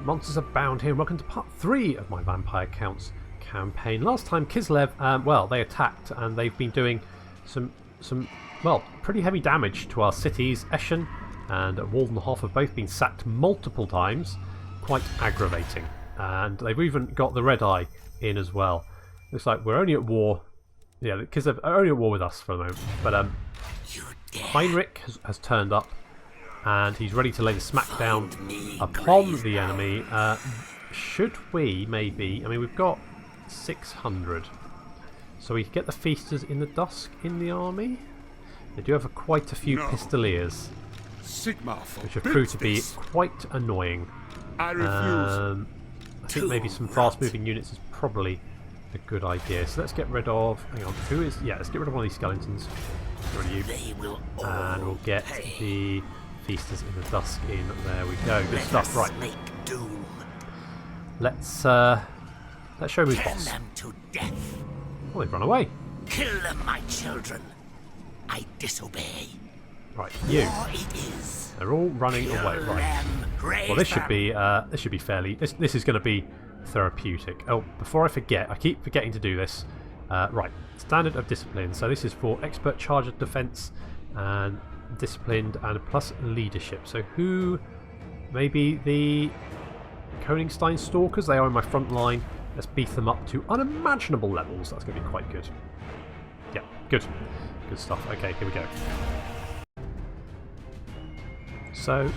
Monsters Abound here, and welcome to part 3 of my Vampire Counts campaign. Last time Kislev, well, they attacked and they've been doing some well, pretty heavy damage to our cities. Eschen and Waldenhof have both been sacked multiple times, quite aggravating. And they've even got the Red Eye in as well. Looks like we're only at war. Yeah, Kislev are only at war with us for the moment. But Heinrich has turned up, and he's ready to lay the smackdown upon the enemy. Should we maybe... I mean, we've got 600. So we get the Feasters in the Dusk in the army. They do have quite a few Pistoliers, which have proved to be quite annoying. I refuse. I think maybe some fast-moving units is probably a good idea. So let's get rid of... Hang on, who is... Yeah, let's get rid of one of these skeletons. Get rid of you. And we'll get the Feasters in the Dusk in. There we go. Good stuff. Right. Let's show who's boss. Well, they've run away. Kill them, my children. I disobey. Right, you. They're all running away. Right. Well, this should be fairly. This is going to be therapeutic. Oh, before I forget, I keep forgetting to do this. Right, standard of discipline. So this is for expert charge of defense and disciplined and plus leadership. So who? Maybe the Koningstein Stalkers. They are in my front line. Let's beef them up to unimaginable levels. That's going to be quite good. Yeah, good. Good stuff. Okay, here we go. So,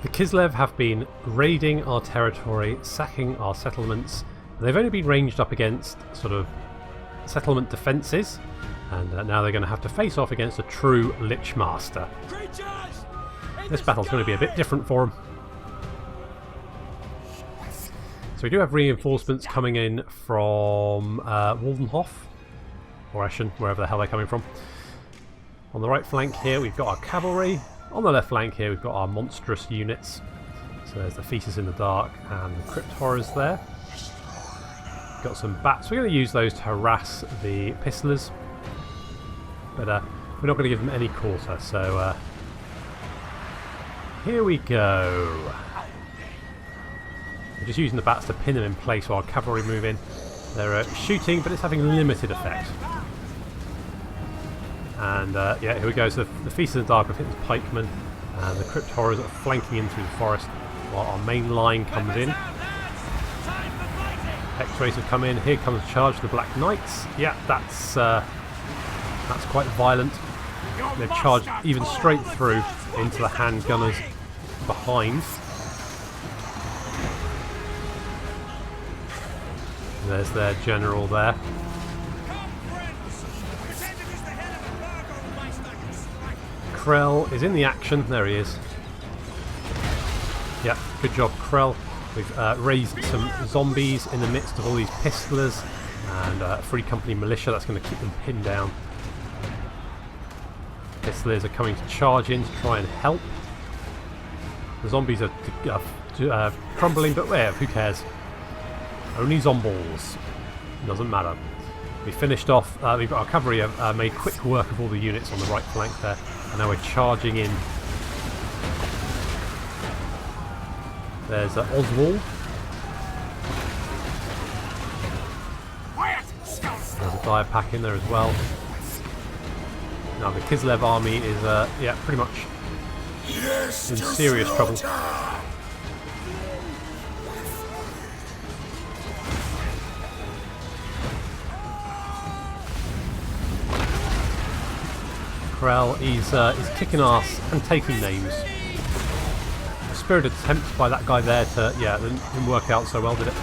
the Kislev have been raiding our territory, sacking our settlements. They've only been ranged up against sort of settlement defences, and now they're going to have to face off against a true Lich Master. This battle's going to be a bit different for them. So we do have reinforcements coming in from Waldenhof, or Eschen, wherever the hell they're coming from. On the right flank here we've got our cavalry. On the left flank here we've got our monstrous units. So there's the Feasters in the Dark and the Crypt Horrors there. Got some bats. We're going to use those to harass the Pistolers. But we're not going to give them any quarter, so here we go. We're just using the bats to pin them in place while our cavalry move in. They're shooting, but it's having limited effect. And yeah, here we go. So the Feast in the Dark have hit the pikemen, and the Crypt Horrors are flanking in through the forest while our main line comes in. X-rays have come in. Here comes the charge of the Black Knights. Yeah, that's quite violent. They've charged even straight through into the handgunners behind. There's their general there. Krell is in the action. There he is. Yeah, good job, Krell. We've raised some zombies in the midst of all these pistolers and Free Company militia. That's going to keep them pinned down. Pistolers are coming to charge in to try and help. The zombies are crumbling, but who cares? Only zombies. Doesn't matter. We finished off. We've got our cavalry have made quick work of all the units on the right flank there, and now we're charging in. There's Oswald. There's a dire pack in there as well. Now the Kislev army is yeah, pretty much in serious trouble. Krell, he's kicking ass and taking names. A spirited attempt by that guy there to, yeah, didn't work out so well, did it?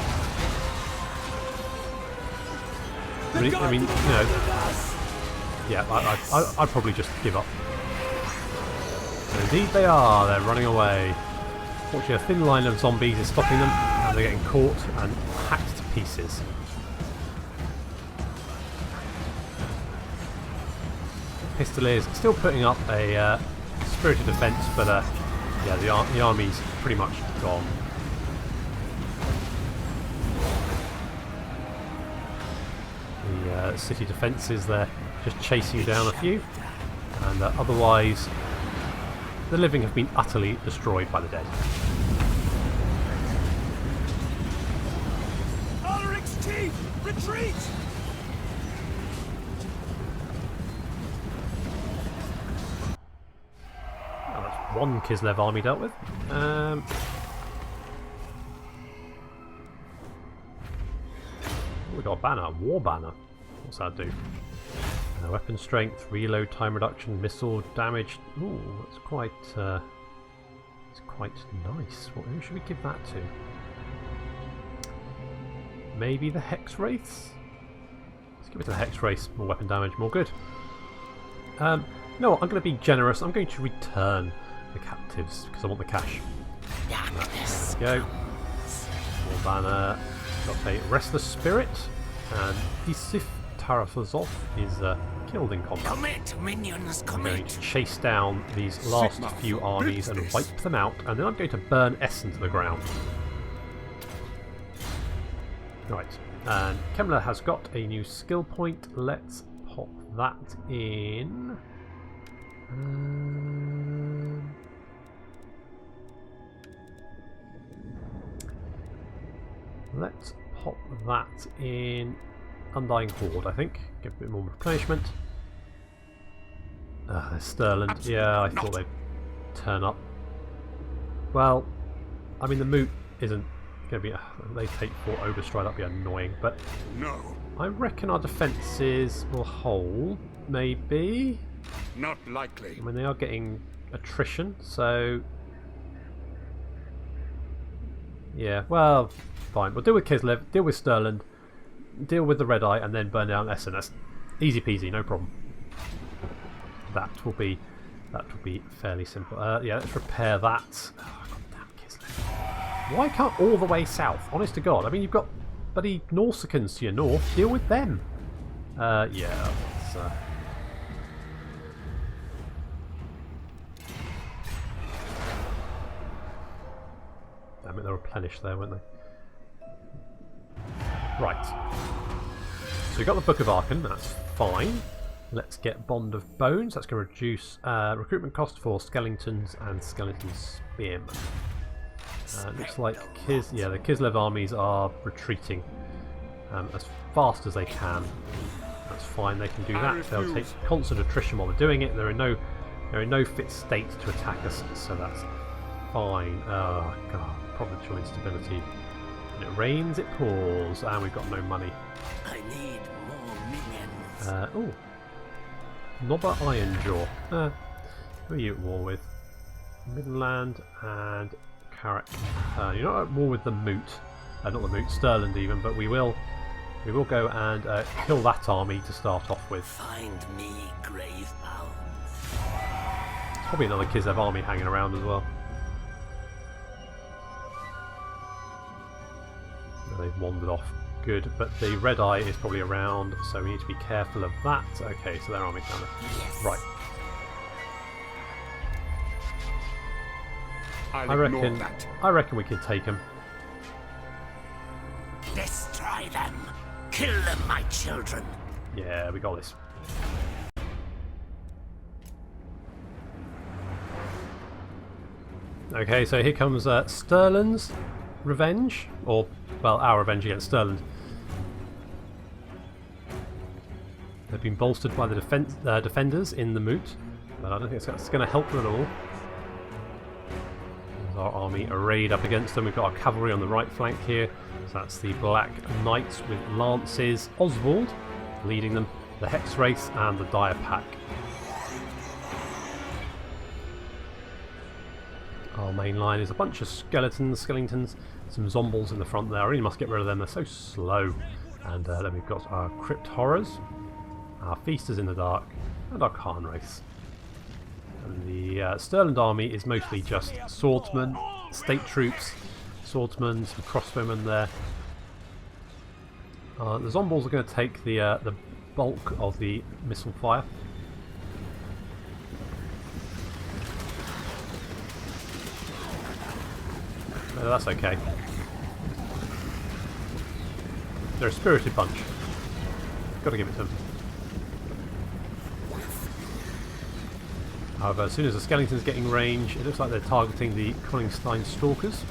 I mean, you know, yeah, I'd probably just give up. And indeed they are. They're running away. Fortunately, a thin line of zombies is stopping them, and they're getting caught and hacked to pieces. Pistoliers still putting up a spirited defence, but yeah, the army's pretty much gone. The city defences there just chasing down a few, and otherwise the living have been utterly destroyed by the dead. Chief, retreat! Oh, that's one Kislev army dealt with. We got a banner, war banner. What's that do? Weapon strength, reload time reduction, missile damage. Ooh, that's quite. It's quite nice. Who should we give that to? Maybe the Hex Wraiths? Let's give it to the Hex Wraiths. More weapon damage, more good. You know what? I'm going to be generous. I'm going to return the captives because I want the cash. There we go. War banner. Got a Restless Spirit, and Isif Tarafazov is killed in combat. Commit, minions, I'm going commit. to chase down these last few armies and wipe them out, and then I'm going to burn Essen to the ground. Right, and Kemmler has got a new skill point. Let's pop that in. Let's pop that in Undying Horde, I think. Give a bit more replenishment. There's Stirland. Yeah, I thought they'd turn up. Well, I mean, the Moot isn't going to be... they take 4 Overstride, that'd be annoying, but... No, I reckon our defences will hold, maybe? not likely. I mean, they are getting attrition, so... yeah, well, fine. We'll deal with Kislev, deal with Stirland, deal with the Red Eye, and then burn down Essen. That's easy peasy, no problem. That will be fairly simple. Yeah, let's repair that. Oh, God damn Kislev. Why can't all the way south? Honest to God. I mean, you've got bloody Norsicans to your north. Deal with them. Yeah, let's, damn it, they're replenished there, weren't they? Right. So we got the Book of Archon, that's fine. Let's get Bond of Bones. That's going to reduce recruitment cost for skeletons and skeleton spearmen. Looks like the Kislev armies are retreating as fast as they can. That's fine, they can do that. They'll take constant attrition while they're doing it. They're in no fit state to attack us, so that's fine. Oh God, provincial instability. When it rains, it pours, and we've got no money. I need more minions. Oh. Nobber Ironjaw. Who are you at war with? Midland and Carrick. You're not at war with the Moot. Not the Moot, Stirland even, but we will go and kill that army to start off with. Find me grave bounds. Probably another Kislev army hanging around as well. They've wandered off. Good, but the Red Eye is probably around, so we need to be careful of that. Okay, so their army's down there. Yes. Right. I reckon we can take them. Destroy them. Kill them, my children. Yeah, we got this. Okay, so here comes Stirland's revenge, or, well, our revenge against Stirland. They've been bolstered by the defenders in the Moot, but I don't think it's going to help them at all. There's our army arrayed up against them. We've got our cavalry on the right flank here. So that's the Black Knights with lances. Oswald leading them, the Hex Race and the Dire Pack. Our main line is a bunch of skeletons, some zombies in the front there. I really must get rid of them, they're so slow. And then we've got our Crypt Horrors, our Feasters in the Dark, and our Khan Race. And the Stirland army is mostly just swordsmen, state troops, swordsmen, some crossbowmen there. The zombies are going to take the bulk of the missile fire. No, that's okay. They're a spirited bunch. Got to give it to them. However, as soon as the skeleton's getting range, it looks like they're targeting the Kroningstein Stalkers.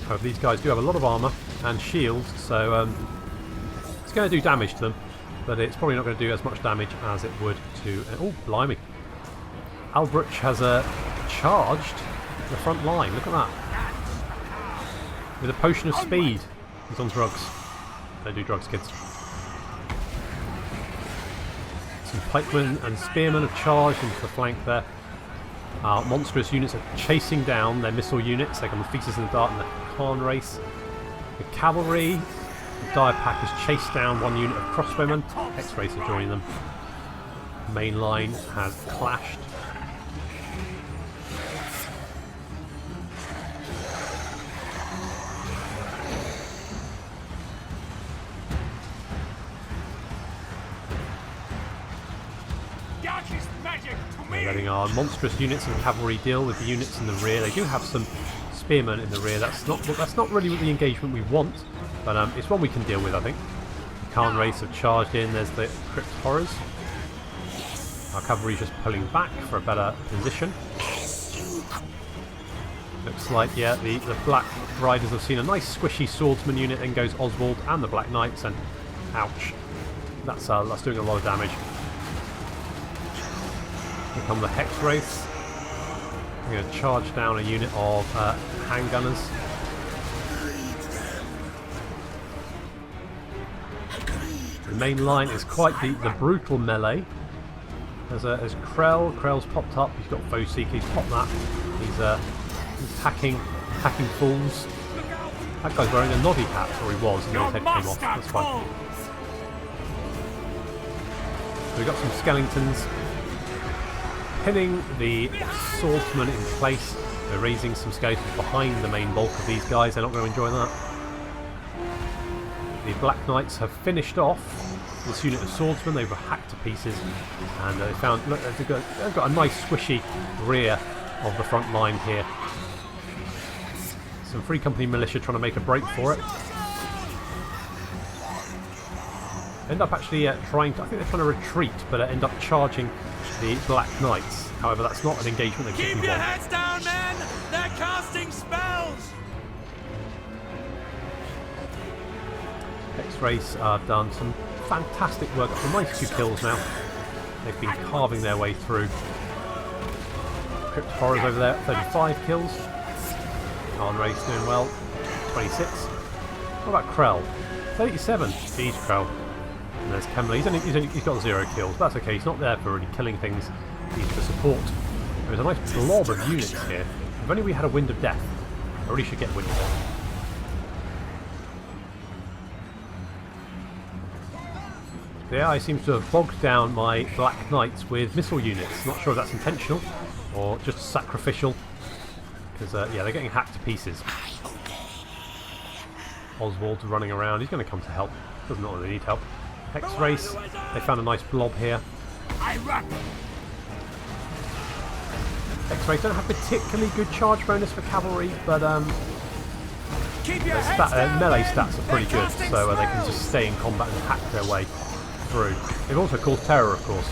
However, these guys do have a lot of armour, and shields, so it's going to do damage to them, but it's probably not going to do as much damage as it would to... oh, blimey. Albrecht has charged the front line, look at that. With a potion of speed. He's on drugs. Don't do drugs, kids. Some pikemen and spearmen have charged into the flank there. Our monstrous units are chasing down their missile units. They're going to Feasts in the Dark in the Khan race. The cavalry, the Dire Pack has chased down one unit of crossbowmen. X-rays are joining them. The main line has clashed. Letting our monstrous units and cavalry deal with the units in the rear. They do have some spearmen in the rear. That's not really the engagement we want, but it's one we can deal with, I think. The Khan race have charged in. There's the Crypt Horrors. Our cavalry just pulling back for a better position. Looks like, yeah, the Black Riders have seen a nice squishy swordsman unit. Then goes Oswald and the Black Knights, and ouch, that's doing a lot of damage. Here come the Hex Wraiths. I'm going to charge down a unit of handgunners. The main line is quite the brutal melee. There's Krell. Krell's popped up. He's got Foe Seeker. He's popped that. He's hacking fools. That guy's wearing a noddy cap, or he was, and his head came off. That's fine. So we've got some skeletons pinning the swordsman in place. They're raising some skeletons behind the main bulk of these guys. They're not going to enjoy that. The Black Knights have finished off this unit of swordsmen. They were hacked to pieces, and they found, look, they've got a nice squishy rear of the front line here. Some Free Company militia trying to make a break for it. End up actually trying to, I think they're trying to retreat, but end up charging the Black Knights. However, that's not an engagement they particularly want. Keep your heads down, men! They're casting spells! X-Rays have done some fantastic work. Got a nice 2 kills now. They've been carving their way through. Crypt Horrors over there, 35 kills. Khan race doing well, 26. What about Krell? 37. Jeez, Krell. And there's Kemler. He's got 0 kills. That's okay. He's not there for really killing things. He's for support. There's a nice blob of units here. If only we had a Wind of Death. I really should get Wind of Death. The AI seems to have bogged down my Black Knights with missile units. Not sure if that's intentional or just sacrificial. Because, yeah, they're getting hacked to pieces. Oswald's running around. He's going to come to help. Doesn't really need help. Hex Race. They found a nice blob here. Hex Race don't have particularly good charge bonus for cavalry, but melee stats are pretty good, so they can just stay in combat and hack their way through. They've also caused terror, of course,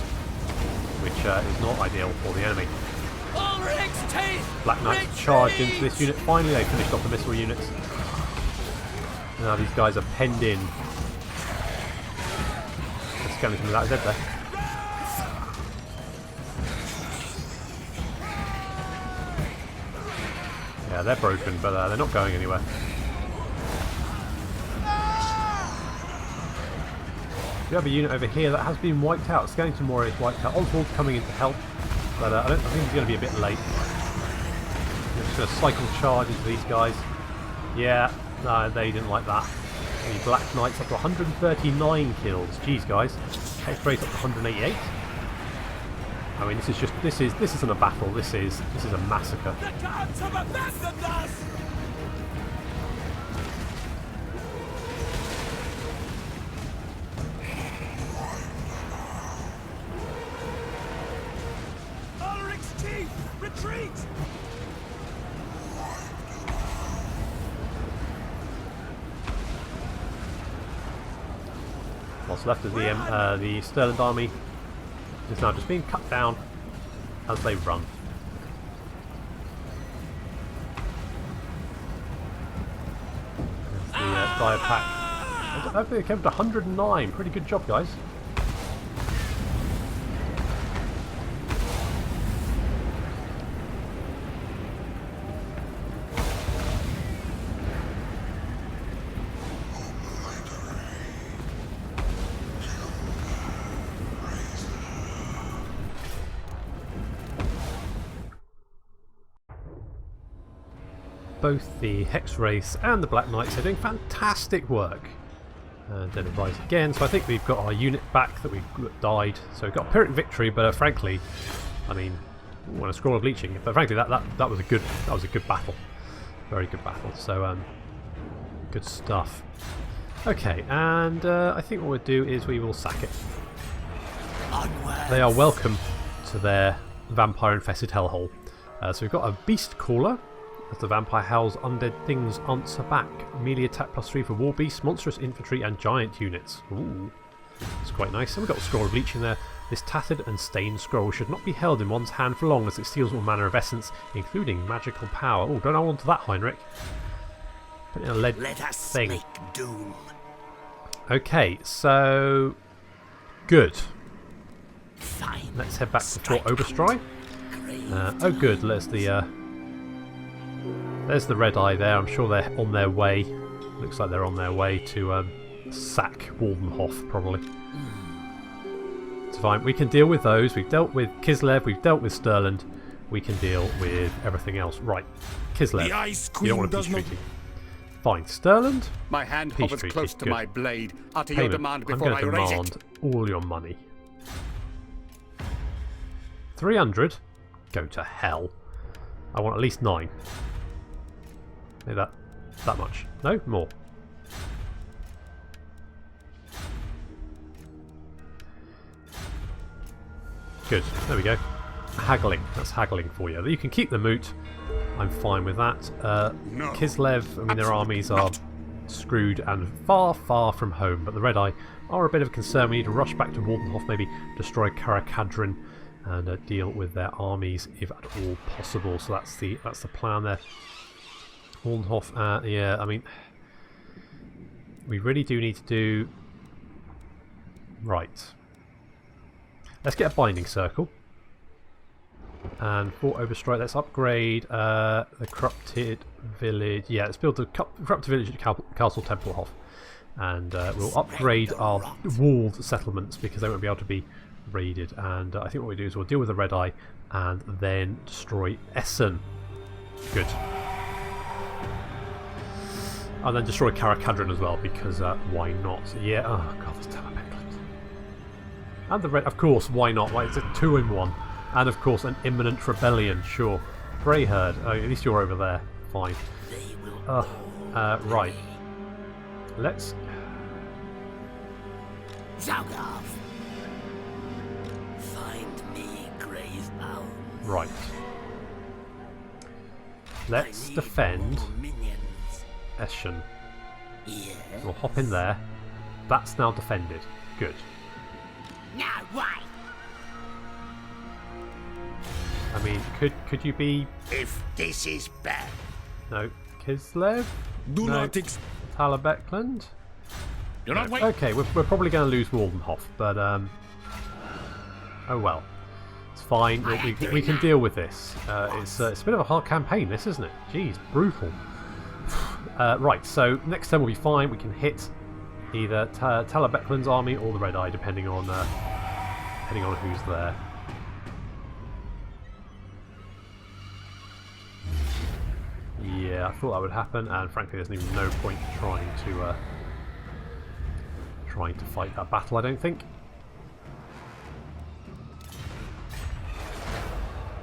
which is not ideal for the enemy. Black Knights charged into this unit. Finally, they finished off the missile units. Now these guys are penned in. The skeleton without his head there. Yeah, they're broken, but they're not going anywhere. We have a unit over here that has been wiped out. Skeleton Warrior is wiped out. Oswald's coming in to help, but I think he's going to be a bit late. I'm just going to cycle charge into these guys. Yeah, no, they didn't like that. The Black Knights up to 139 kills. Jeez, guys. X-Rays up to 188. I mean, this isn't a battle. This is a massacre. The gods have abandoned us! Ulrich's teeth! Retreat! What's left of the Sterling army is now just being cut down as they run. There's the die a pack. I think they came to 109. Pretty good job, guys. Both the Hex Race and the Black Knights are doing fantastic work. And then it rise again, so I think we've got our unit back that we died. So we've got a Pyrrhic victory, but frankly, I mean, want a scroll of leeching. But frankly, that was a good battle, very good battle. So good stuff. Okay, and I think what we'll do is we will sack it. Onwards. They are welcome to their vampire-infested hellhole. So we've got a Beast Caller. As the vampire howls, undead things answer back. Melee attack +3 for war beasts, monstrous infantry, and giant units. Ooh, that's quite nice. And we've got a scroll of leech in there. This tattered and stained scroll should not be held in one's hand for long, as it steals all manner of essence, including magical power. Oh, don't hold on to that, Heinrich. Put in a lead Let us thing. make doom. Okay, so good. Fine. Let's head back to Fort Overstry. Grave Oh, good. There's the Red Eye there. I'm sure they're on their way. Looks like they're on their way to sack Waldenhof, probably. It's fine. We can deal with those. We've dealt with Kislev. We've dealt with Stirland. We can deal with everything else. Right. Kislev. The Ice You don't Queen want a does peace not... treaty. Fine. Stirland. My hand Peace hovers treaty, close to good. my blade. Utter your Payment. demand I'm before going I to raise demand it. all your money. 300. Go to hell. I want at least 9. Maybe that much. No? More. Good. There we go. Haggling. That's haggling for you. You can keep the moot. I'm fine with that. No. Kislev, I mean, their armies are screwed and far, far from home, but the Red Eye are a bit of a concern. We need to rush back to Waldenhof, maybe destroy Karakadrin and deal with their armies if at all possible. So that's the plan there. Waldenhof, yeah, I mean, we really do need to do... Right. Let's get a binding circle. And Fort Overstrike, let's upgrade the Corrupted Village. Yeah, let's build the Corrupted Village at Castle Templehof. And we'll upgrade our walled settlements because they won't be able to be raided. And I think what we do is we'll deal with the Red Eye and then destroy Essen. Good. And then destroy Karakadrin as well, because why not? Yeah, oh god, there's Tabletop Lords. And the Red, of course, why not? Like, it's a 2-in-1. And of course, an imminent rebellion, sure. Greyherd, oh, at least you're over there. Fine. Right. Let's... Zalgov. Find me, Gravebound. Right. Let's defend Eschen. Yeah. We'll hop in there. That's now defended. Good. Now what? I mean, could you be... If this is bad. No. Kislev? Do No. not Talabekland? Do not wait. Okay, we're probably going to lose Waldenhof, but oh well. It's fine. We can deal with this. It's a bit of a hard campaign, this, isn't it? Jeez, brutal. Right, so next turn we'll be fine. We can hit either Talabekland's army or the Red Eye, depending on who's there. Yeah, I thought that would happen, and frankly, there's even no point trying to fight that battle. I don't think.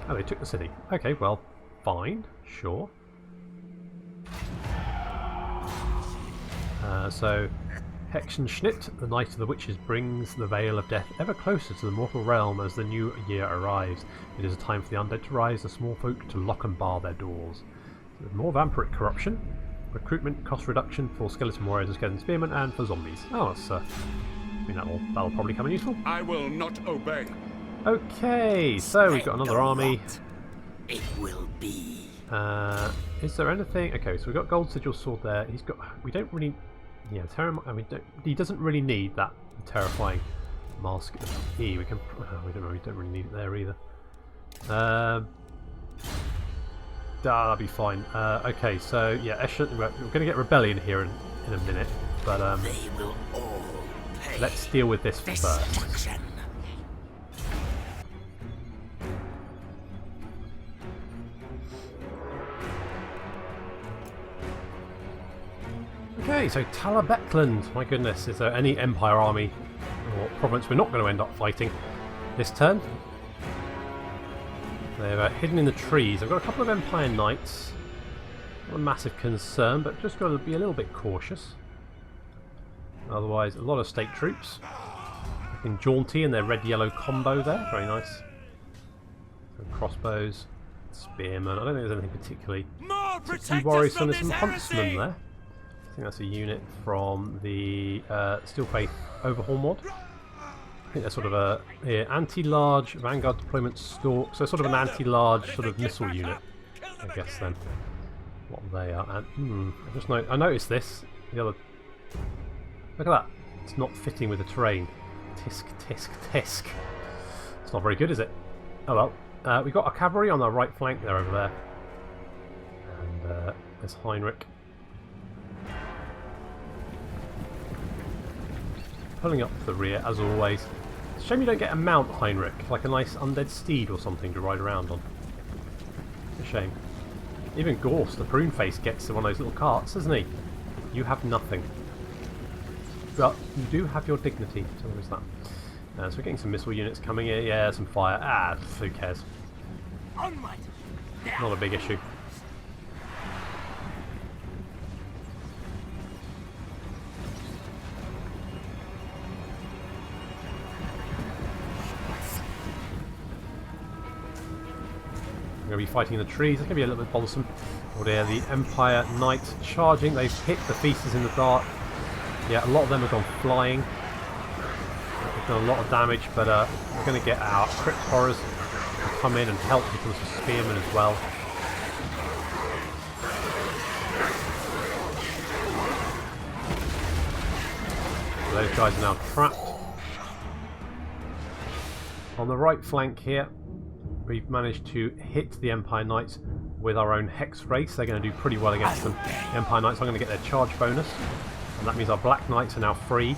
Oh, they took the city. Okay, well, fine, sure. So, Hexenschnitt, the Night of the Witches, brings the Veil of Death ever closer to the mortal realm as the new year arrives. It is a time for the undead to rise, the small folk to lock and bar their doors. More vampiric corruption, recruitment, cost reduction for skeleton warriors and skeleton spearmen, and for zombies. Oh, that's I mean, that'll probably come in useful. I will not obey. Okay, so we've got another army. It will be. Is there anything? Okay, so we've got Gold Sigil Sword there. We don't really Yeah, I mean, he doesn't really need that terrifying mask E. We can. We don't really need it there either. That'll be fine. Okay, so yeah, we're going to get rebellion here in a minute, but They will all pay let's deal with this first. destruction. Okay, so Talabecland. My goodness, is there any Empire army or province we're not going to end up fighting this turn? They're hidden in the trees. I've got a couple of Empire Knights. Not a massive concern, but just got to be a little bit cautious. Otherwise, a lot of state troops. Looking jaunty in their red-yellow combo there. Very nice. Some crossbows, spearmen. I don't think there's anything particularly too worrisome. There's some huntsmen there. I think that's a unit from the Steel Faith Overhaul mod. I think they're sort of a anti-large Vanguard deployment stalk, so sort of an anti-large sort of missile unit, I guess then. What they are. And I noticed this. The other. Look at that. It's not fitting with the terrain. Tisk, tisk, tisk. It's not very good, is it? Oh well. We've got a cavalry on our right flank there over there. And there's Heinrich. Pulling up to the rear, as always. It's a shame you don't get a mount, Heinrich, like a nice undead steed or something to ride around on. It's a shame. Even Gorse, the prune face, gets one of those little carts, doesn't he? You have nothing. But you do have your dignity, so there is that. So we're getting some missile units coming in. Yeah, some fire. Ah, who cares? Not a big issue. We're going to be fighting in the trees. It's going to be a little bit bothersome. Oh dear, the Empire Knights charging. They've hit the Feasters in the dark. Yeah, a lot of them have gone flying. They've done a lot of damage, but we're going to get our Crypt Horrors to come in and help because of Spearmen as well. So those guys are now trapped. On the right flank here, we've managed to hit the Empire Knights with our own Hex Race. They're going to do pretty well against them. The Empire Knights are going to get their charge bonus, and that means our Black Knights are now free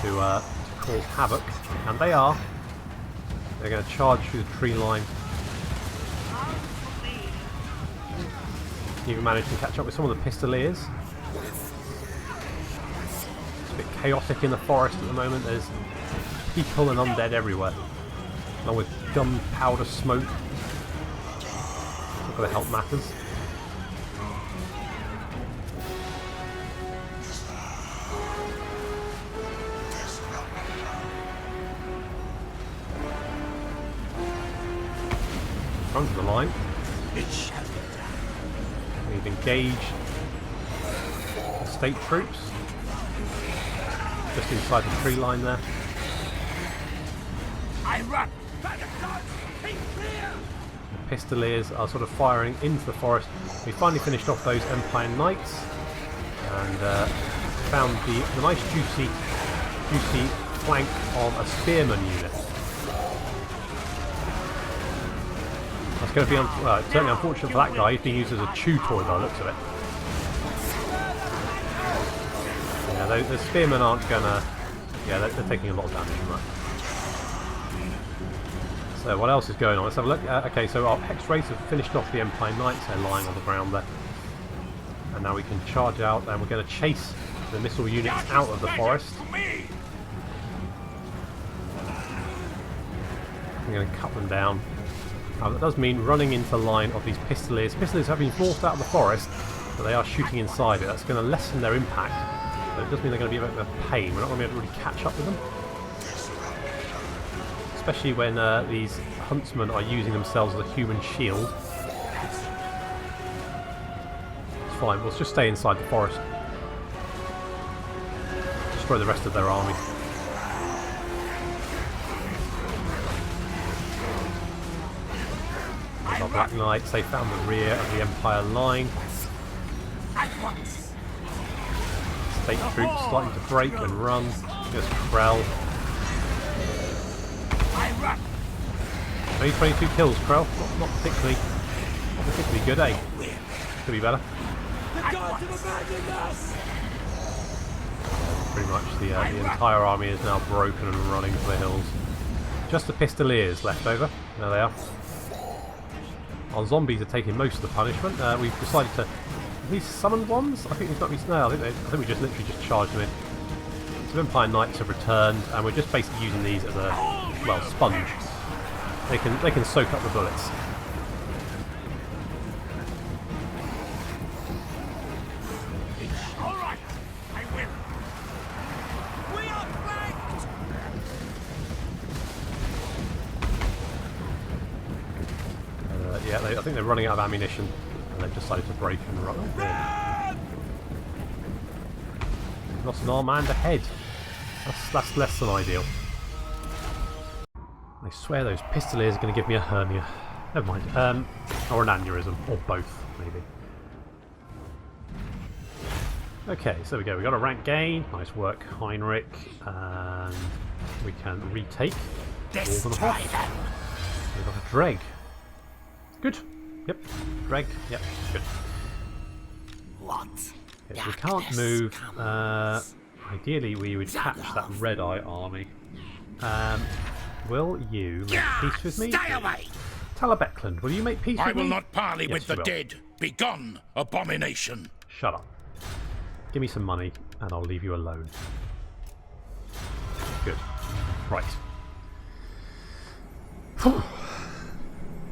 to cause havoc, and they are. They're going to charge through the tree line. Even managed to catch up with some of the Pistoliers. It's a bit chaotic in the forest at the moment. There's people and undead everywhere, along with gunpowder smoke. Not going to help matters. Front of the line. We've engaged the state troops just inside the tree line there. I run. The Pistoliers are sort of firing into the forest. We finally finished off those Empire Knights and found the nice juicy flank of a Spearman unit. That's going to be certainly unfortunate for that guy. He's being used as a chew toy by the looks of it. Yeah, the Spearmen aren't going to... Yeah, they're taking a lot of damage from that. So what else is going on? Let's have a look. Okay, so our Hex Race have finished off the Empire Knights. They're lying on the ground there. And now we can charge out and we're going to chase the missile units out of the forest. We're going to cut them down. That does mean running into the line of these Pistoliers. Pistoliers have been forced out of the forest, but they are shooting inside it. That's going to lessen their impact, but it does mean they're going to be a bit of a pain. We're not going to be able to really catch up with them. Especially when these huntsmen are using themselves as a human shield. It's fine, we'll just stay inside the forest. Destroy the rest of their army. Our Black Knights, they found the rear of the Empire line. Fake troops starting to break and run. There's Krell. Only 22 kills, Krell. Not particularly good, eh? Could be better. Pretty much the entire army is now broken and running for the hills. Just the Pistoliers left over. There they are. Our zombies are taking most of the punishment. We've decided to... Have these summoned ones? I think we've got these now. I think we just literally just charged them in. Some Empire Knights have returned, and we're just basically using these as a, well, sponge. They can soak up the bullets. Alright, I will. We are flanked! Yeah, I think they're running out of ammunition, and they've decided to break and run. We've lost an arm and a head. That's less than ideal. I swear those Pistoliers are going to give me a hernia. Never mind. Or an aneurysm, or both, maybe. Okay, so there we go. We got a rank gain. Nice work, Heinrich. And we can retake Waldenhof. We've got a Dreg. Good. Yep. Dreg. Yep. Good. What? Okay, so we can't move. Ideally, we would catch that Red Eye army. Will you make peace with me? Stay away! Talabecland, will you make peace with me? I will not parley Yes, with you the will. dead. Begone, abomination. Shut up. Give me some money, and I'll leave you alone. Good. Right.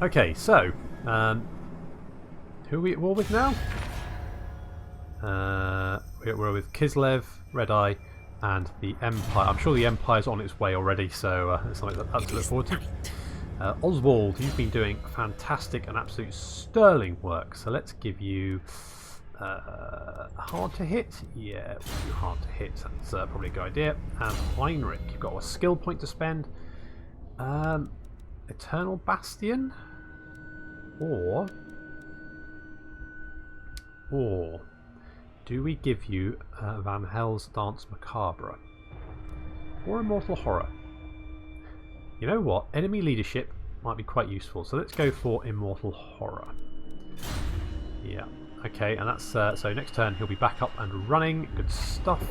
Okay, so who are we at war with now? We're with Kislev, Red Eye, and the Empire. I'm sure the Empire's on its way already, so it's something that's to look forward to. Oswald, you've been doing fantastic and absolute sterling work, so let's give you hard to hit. Yeah, we'll do hard to hit. That's probably a good idea. And Heinrich, you've got a skill point to spend. Eternal Bastion, or do we give you Van Hell's Dance Macabre or Immortal Horror? You know what? Enemy leadership might be quite useful, so let's go for Immortal Horror. Yeah. Okay, and that's so next turn he'll be back up and running. Good stuff.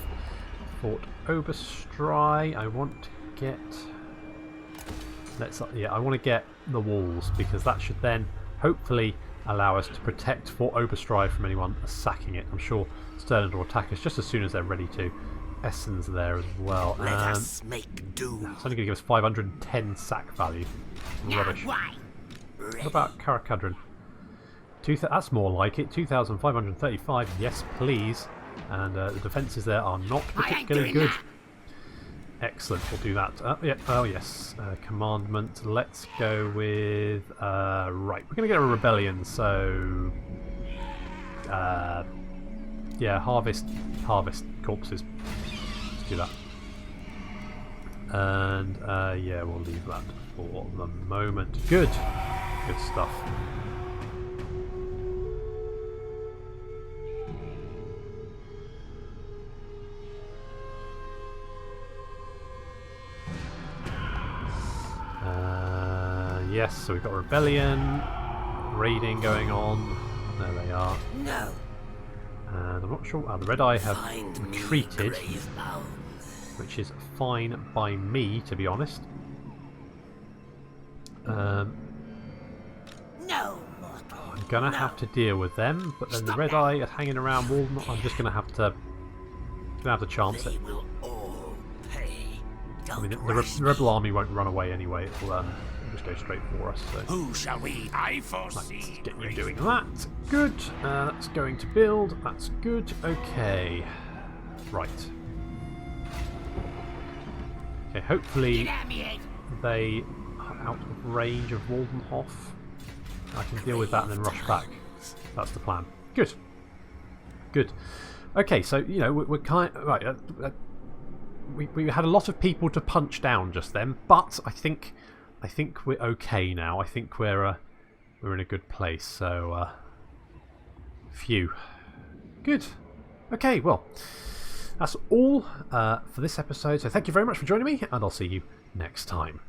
Fort Oberstry. I want to get. I want to get the walls, because that should then hopefully allow us to protect Fort Oberstry from anyone sacking it. I'm sure Sterling will attack us just as soon as they're ready to. Essen's there as well. Let us make do. It's only going to give us 510 sack value. Rubbish. What about Karakadran? That's more like it. 2,535. Yes, please. And the defences there are not particularly good. Excellent, we'll do that. Yeah. Oh yes, commandment. Let's go with right. We're going to get a rebellion, so yeah, harvest corpses. Let's do that. And yeah, we'll leave that for the moment. Good stuff. Yes, so we've got rebellion, raiding going on. There they are. No. And I'm not sure. The Red Eye have retreated, which is fine by me, to be honest. No. I'm gonna have to deal with them, but then the Red Eye are hanging around Walden. I'm just gonna have to chance it. I mean, the Rebel army won't run away anyway. It'll just go straight for us. So. Who shall we? I foresee. Let's get you doing that. Good. That's going to build. That's good. Okay. Right. Okay. Hopefully they are out of range of Waldenhof. I can deal with that and then rush back. That's the plan. Good. Good. Okay. So you know we're kind right. We had a lot of people to punch down just then, but I think we're okay now. I think we're in a good place. So, phew, good. Okay, well, that's all for this episode. So thank you very much for joining me, and I'll see you next time.